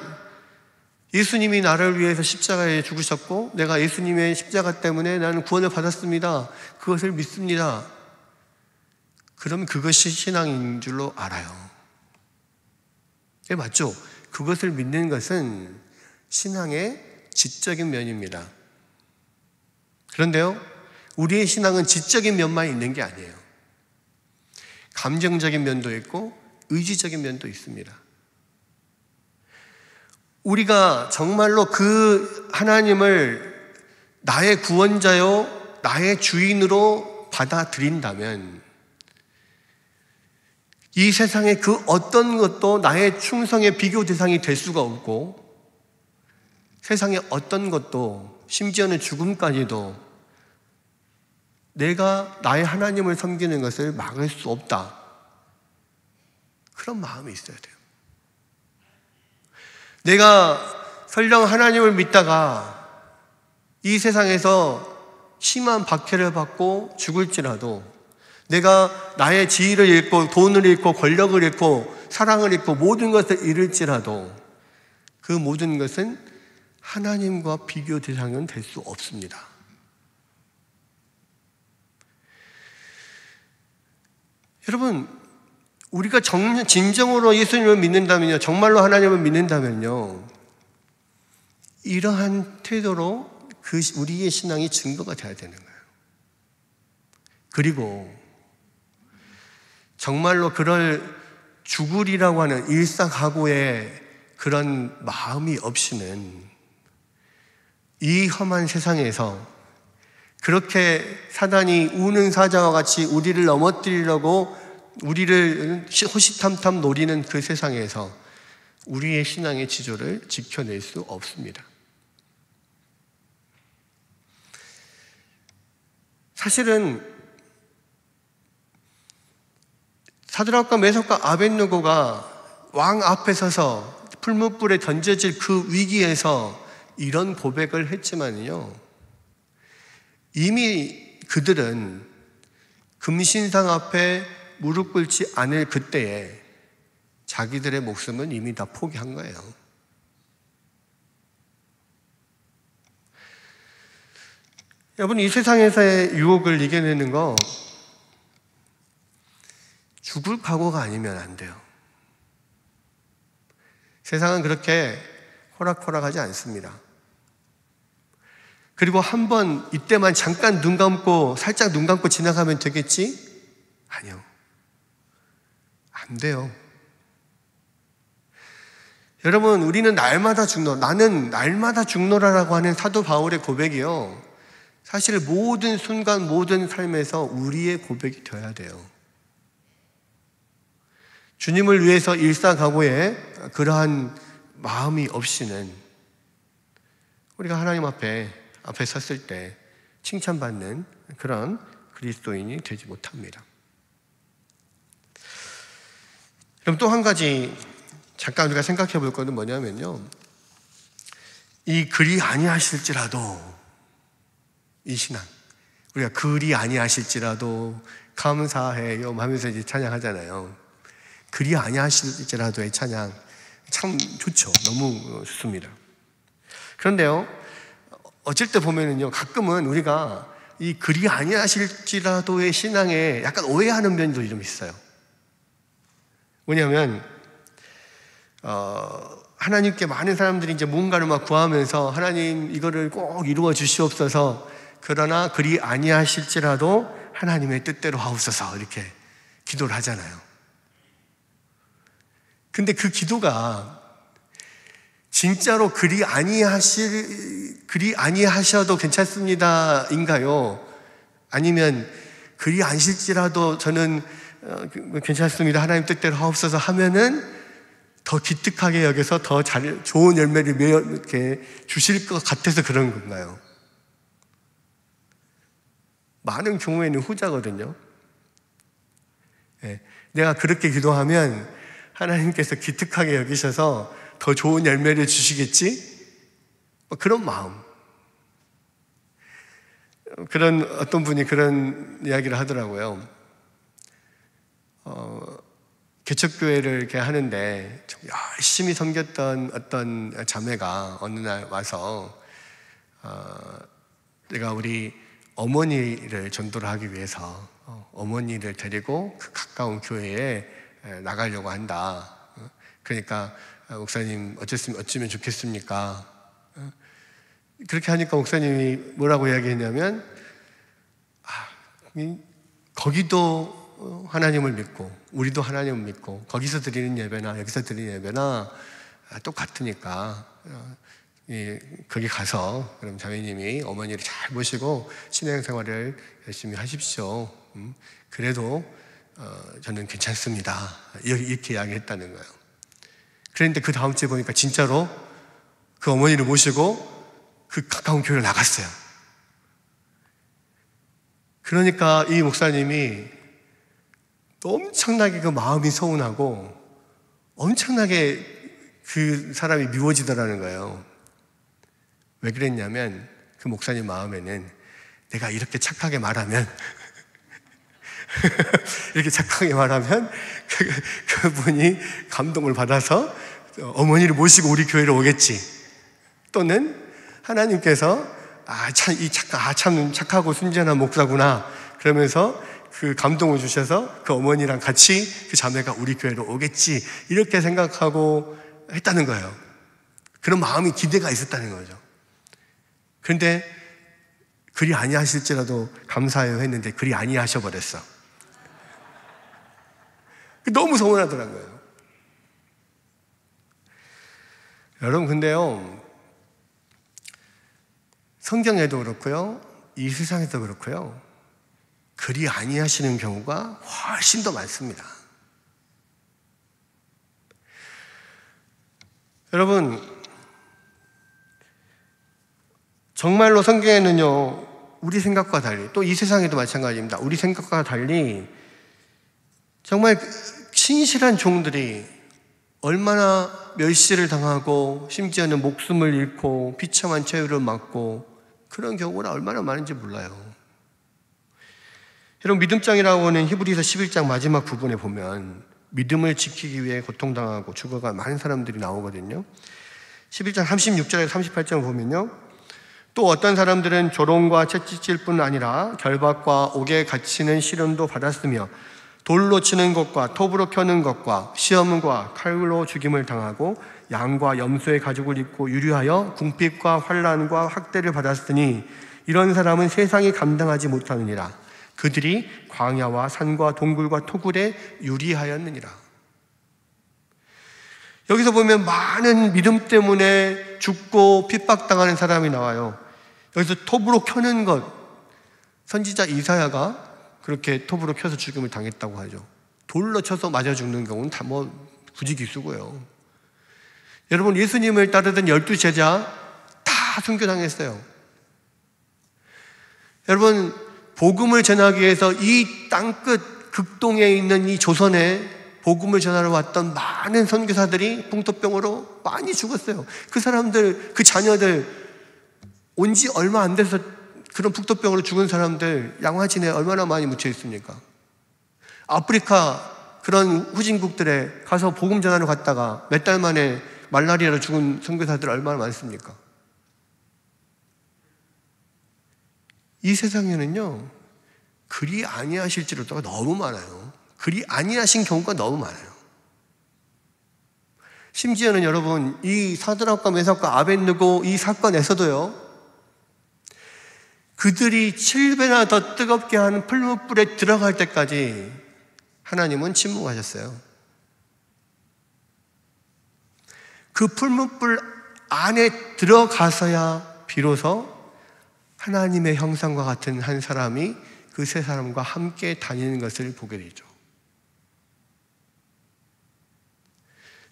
예수님이 나를 위해서 십자가에 죽으셨고 내가 예수님의 십자가 때문에 나는 구원을 받았습니다, 그것을 믿습니다, 그러면 그것이 신앙인 줄로 알아요. 네, 맞죠? 그것을 믿는 것은 신앙의 지적인 면입니다. 그런데요, 우리의 신앙은 지적인 면만 있는 게 아니에요. 감정적인 면도 있고 의지적인 면도 있습니다. 우리가 정말로 그 하나님을 나의 구원자요, 나의 주인으로 받아들인다면 이 세상의 그 어떤 것도 나의 충성의 비교 대상이 될 수가 없고, 세상의 어떤 것도, 심지어는 죽음까지도 내가 나의 하나님을 섬기는 것을 막을 수 없다, 그런 마음이 있어야 돼요. 내가 설령 하나님을 믿다가 이 세상에서 심한 박해를 받고 죽을지라도, 내가 나의 지위를 잃고 돈을 잃고 권력을 잃고 사랑을 잃고 모든 것을 잃을지라도 그 모든 것은 하나님과 비교 대상은 될 수 없습니다. 여러분, 우리가 진정으로 예수님을 믿는다면요, 정말로 하나님을 믿는다면요, 이러한 태도로 우리의 신앙이 증거가 되어야 되는 거예요. 그리고 정말로 그럴 죽으리라고 하는 일상각오의 그런 마음이 없이는 이 험한 세상에서 그렇게 사단이 우는 사자와 같이 우리를 넘어뜨리려고 우리를 호시탐탐 노리는 그 세상에서 우리의 신앙의 지조를 지켜낼 수 없습니다. 사실은 사드락과 메삭과 아벳느고가 왕 앞에 서서 풀무불에 던져질 그 위기에서 이런 고백을 했지만요, 이미 그들은 금신상 앞에 무릎 꿇지 않을 그때에 자기들의 목숨은 이미 다 포기한 거예요. 여러분, 이 세상에서의 유혹을 이겨내는 거 죽을 각오가 아니면 안 돼요. 세상은 그렇게 호락호락하지 않습니다. 그리고 한번 이때만 잠깐 눈 감고 살짝 눈 감고 지나가면 되겠지? 아니요. 안 돼요. 여러분, 우리는 날마다 죽노라, 나는 날마다 죽노라라고 하는 사도 바울의 고백이요, 사실 모든 순간 모든 삶에서 우리의 고백이 되어야 돼요. 주님을 위해서 일상각오에 그러한 마음이 없이는 우리가 하나님 앞에 섰을 때 칭찬받는 그런 그리스도인이 되지 못합니다. 그럼 또 한 가지 잠깐 우리가 생각해 볼 것은 뭐냐면요, 이 그리 아니하실지라도, 이 신앙, 우리가 그리 아니하실지라도 감사해요 하면서 이제 찬양하잖아요. 그리 아니하실지라도의 찬양 참 좋죠. 너무 좋습니다. 그런데요, 어쩔 때 보면은요, 가끔은 우리가 이 그리 아니하실지라도의 신앙에 약간 오해하는 면도 좀 있어요. 뭐냐면 하나님께 많은 사람들이 이제 뭔가를 막 구하면서 하나님 이거를 꼭 이루어 주시옵소서, 그러나 그리 아니하실지라도 하나님의 뜻대로 하옵소서, 이렇게 기도를 하잖아요. 근데 그 기도가 진짜로 그리 아니하셔도 괜찮습니다인가요? 아니면 그리 아니실지라도 저는 괜찮습니다, 하나님 뜻대로 하옵소서 하면은 더 기특하게 여겨서 더 좋은 열매를 이렇게 주실 것 같아서 그런 건가요? 많은 경우에는 후자거든요. 네, 내가 그렇게 기도하면 하나님께서 기특하게 여기셔서 더 좋은 열매를 주시겠지? 그런 마음. 그런 어떤 분이 그런 이야기를 하더라고요. 개척교회를 이렇게 하는데 열심히 섬겼던 어떤 자매가 어느 날 와서 내가 우리 어머니를 전도를 하기 위해서 어머니를 데리고 그 가까운 교회에 나가려고 한다. 그러니까 목사님 어쩌면 좋겠습니까? 그렇게 하니까 목사님이 뭐라고 이야기했냐면, 거기도 하나님을 믿고 우리도 하나님을 믿고 거기서 드리는 예배나 여기서 드리는 예배나 똑같으니까 거기 가서 그럼 자매님이 어머니를 잘 모시고 신앙생활을 열심히 하십시오. 그래도 저는 괜찮습니다, 이렇게 이야기했다는 거예요. 그런데 그 다음 주에 보니까 진짜로 그 어머니를 모시고 그 가까운 교회를 나갔어요. 그러니까 이 목사님이 엄청나게 그 마음이 서운하고 엄청나게 그 사람이 미워지더라는 거예요. 왜 그랬냐면 그 목사님 마음에는 내가 이렇게 착하게 말하면 이렇게 착하게 말하면 그분이 감동을 받아서 어머니를 모시고 우리 교회로 오겠지, 또는 하나님께서 참 착하고 순전한 목사구나 그러면서 그 감동을 주셔서 그 어머니랑 같이 그 자매가 우리 교회로 오겠지, 이렇게 생각하고 했다는 거예요. 그런 마음이 기대가 있었다는 거죠. 그런데 그리 아니하실지라도 감사해요 했는데 그리 아니하셔버렸어. 너무 서운하더라고요. 여러분, 근데요, 성경에도 그렇고요, 이 세상에도 그렇고요, 그리 아니하시는 경우가 훨씬 더 많습니다. 여러분, 정말로 성경에는요, 우리 생각과 달리, 또 이 세상에도 마찬가지입니다. 우리 생각과 달리 정말 신실한 종들이 얼마나 멸시를 당하고 심지어는 목숨을 잃고 비참한 최후를 맞고 그런 경우가 얼마나 많은지 몰라요. 여러분, 믿음장이라고 하는 히브리서 11장 마지막 부분에 보면 믿음을 지키기 위해 고통당하고 죽어간 많은 사람들이 나오거든요. 11장 36절에서 38장을 보면요, 또 어떤 사람들은 조롱과 채찍질 뿐 아니라 결박과 옥에 갇히는 시련도 받았으며 돌로 치는 것과 톱으로 켜는 것과 시험과 칼로 죽임을 당하고 양과 염소의 가죽을 입고 유리하여 궁핍과 환난과 학대를 받았으니 이런 사람은 세상이 감당하지 못하느니라. 그들이 광야와 산과 동굴과 토굴에 유리하였느니라. 여기서 보면 많은 믿음 때문에 죽고 핍박당하는 사람이 나와요. 여기서 톱으로 켜는 것, 선지자 이사야가 그렇게 톱으로 켜서 죽임을 당했다고 하죠. 돌로 쳐서 맞아 죽는 경우는 다 부지기수고요. 여러분, 예수님을 따르던 12제자 다 순교당했어요. 여러분, 복음을 전하기 위해서 이 땅끝 극동에 있는 이 조선에 복음을 전하러 왔던 많은 선교사들이 풍토병으로 많이 죽었어요. 그 사람들, 그 자녀들, 온 지 얼마 안 돼서 그런 북토병으로 죽은 사람들 양화진에 얼마나 많이 묻혀 있습니까? 아프리카 그런 후진국들에 가서 복음 전하러 갔다가 몇 달 만에 말라리아로 죽은 선교사들 얼마나 많습니까? 이 세상에는요, 그리 아니하실지로가 너무 많아요. 그리 아니하신 경우가 너무 많아요. 심지어는 여러분, 이 사드락과 메삭과 아벳느고 이 사건에서도요, 그들이 7배나 더 뜨겁게 하는 풀무불에 들어갈 때까지 하나님은 침묵하셨어요. 그 풀무불 안에 들어가서야 비로소 하나님의 형상과 같은 한 사람이 그 세 사람과 함께 다니는 것을 보게 되죠.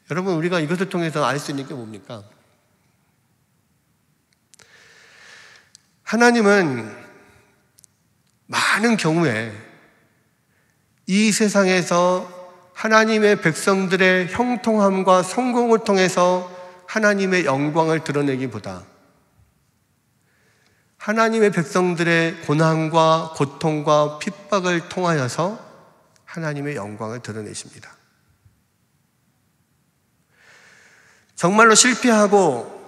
여러분, 우리가 이것을 통해서 알 수 있는 게 뭡니까? 하나님은 많은 경우에 이 세상에서 하나님의 백성들의 형통함과 성공을 통해서 하나님의 영광을 드러내기보다 하나님의 백성들의 고난과 고통과 핍박을 통하여서 하나님의 영광을 드러내십니다. 정말로 실패하고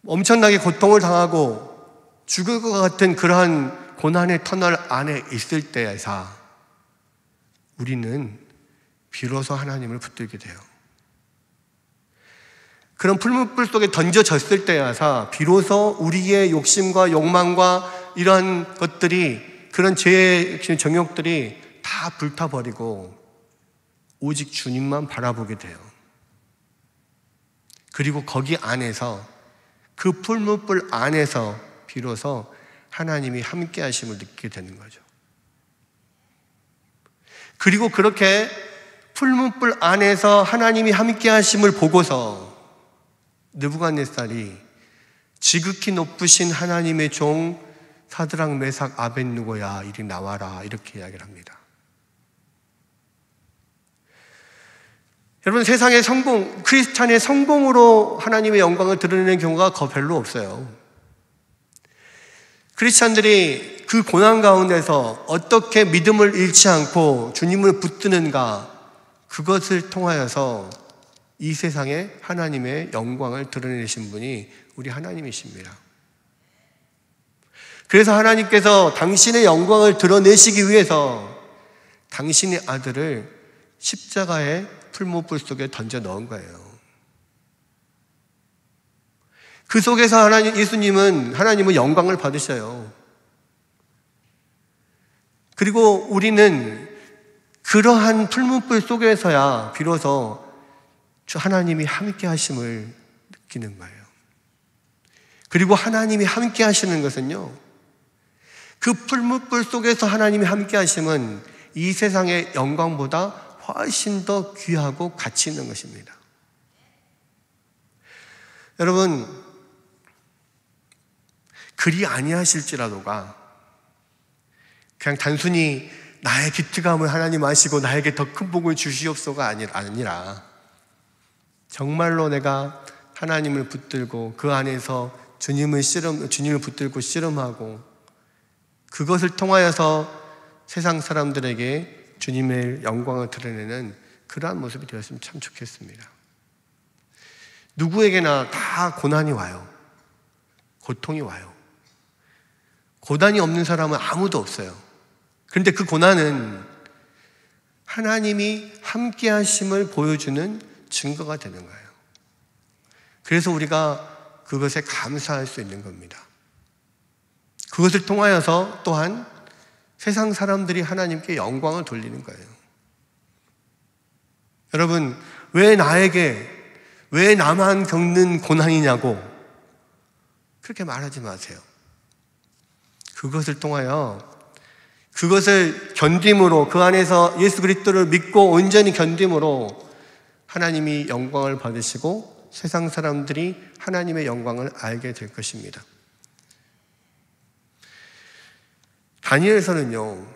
엄청나게 고통을 당하고 죽을 것 같은 그러한 고난의 터널 안에 있을 때에서 우리는 비로소 하나님을 붙들게 돼요. 그런 풀무불 속에 던져졌을 때여서 비로소 우리의 욕심과 욕망과 이러한 것들이, 그런 죄의 정욕들이 다 불타버리고 오직 주님만 바라보게 돼요. 그리고 거기 안에서, 그 풀무불 안에서 비로소 하나님이 함께 하심을 느끼게 되는 거죠. 그리고 그렇게 풀무불 안에서 하나님이 함께 하심을 보고서 느부갓네살이 지극히 높으신 하나님의 종 사드락 메삭 아벳느고야 이리 나와라, 이렇게 이야기를 합니다. 여러분, 세상의 성공, 크리스찬의 성공으로 하나님의 영광을 드러내는 경우가 별로 없어요. 크리스찬들이 그 고난 가운데서 어떻게 믿음을 잃지 않고 주님을 붙드는가, 그것을 통하여서 이 세상에 하나님의 영광을 드러내신 분이 우리 하나님이십니다. 그래서 하나님께서 당신의 영광을 드러내시기 위해서 당신의 아들을 십자가의 풀무불 속에 던져 넣은 거예요. 그 속에서 하나님은 영광을 받으셔요. 그리고 우리는 그러한 풀문불 속에서야 비로소 주 하나님이 함께 하심을 느끼는 거예요. 그리고 하나님이 함께 하시는 것은요, 그 풀문불 속에서 하나님이 함께 하심은 이 세상의 영광보다 훨씬 더 귀하고 가치 있는 것입니다. 여러분, 그리 아니하실지라도가 그냥 단순히 나의 기특함을 하나님 아시고 나에게 더 큰 복을 주시옵소가 아니라 정말로 내가 하나님을 붙들고 그 안에서 주님을 붙들고 씨름하고 그것을 통하여서 세상 사람들에게 주님의 영광을 드러내는 그러한 모습이 되었으면 참 좋겠습니다. 누구에게나 다 고난이 와요. 고통이 와요. 고난이 없는 사람은 아무도 없어요. 그런데 그 고난은 하나님이 함께 하심을 보여주는 증거가 되는 거예요. 그래서 우리가 그것에 감사할 수 있는 겁니다. 그것을 통하여서 또한 세상 사람들이 하나님께 영광을 돌리는 거예요. 여러분, 왜 나만 겪는 고난이냐고 그렇게 말하지 마세요. 그것을 통하여 그것을 견딤으로 그 안에서 예수 그리스도를 믿고 온전히 견딤으로 하나님이 영광을 받으시고 세상 사람들이 하나님의 영광을 알게 될 것입니다. 다니엘서는요,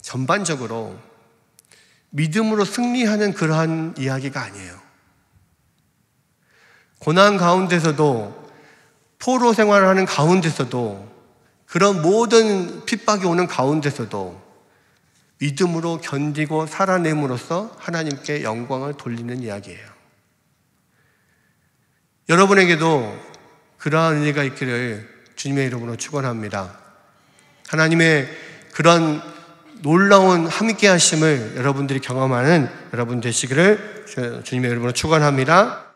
전반적으로 믿음으로 승리하는 그러한 이야기가 아니에요. 고난 가운데서도, 포로 생활을 하는 가운데서도, 그런 모든 핍박이 오는 가운데서도 믿음으로 견디고 살아냄으로써 하나님께 영광을 돌리는 이야기예요. 여러분에게도 그러한 은혜가 있기를 주님의 이름으로 축원합니다. 하나님의 그런 놀라운 함께 하심을 여러분들이 경험하는 여러분 되시기를 주님의 이름으로 축원합니다.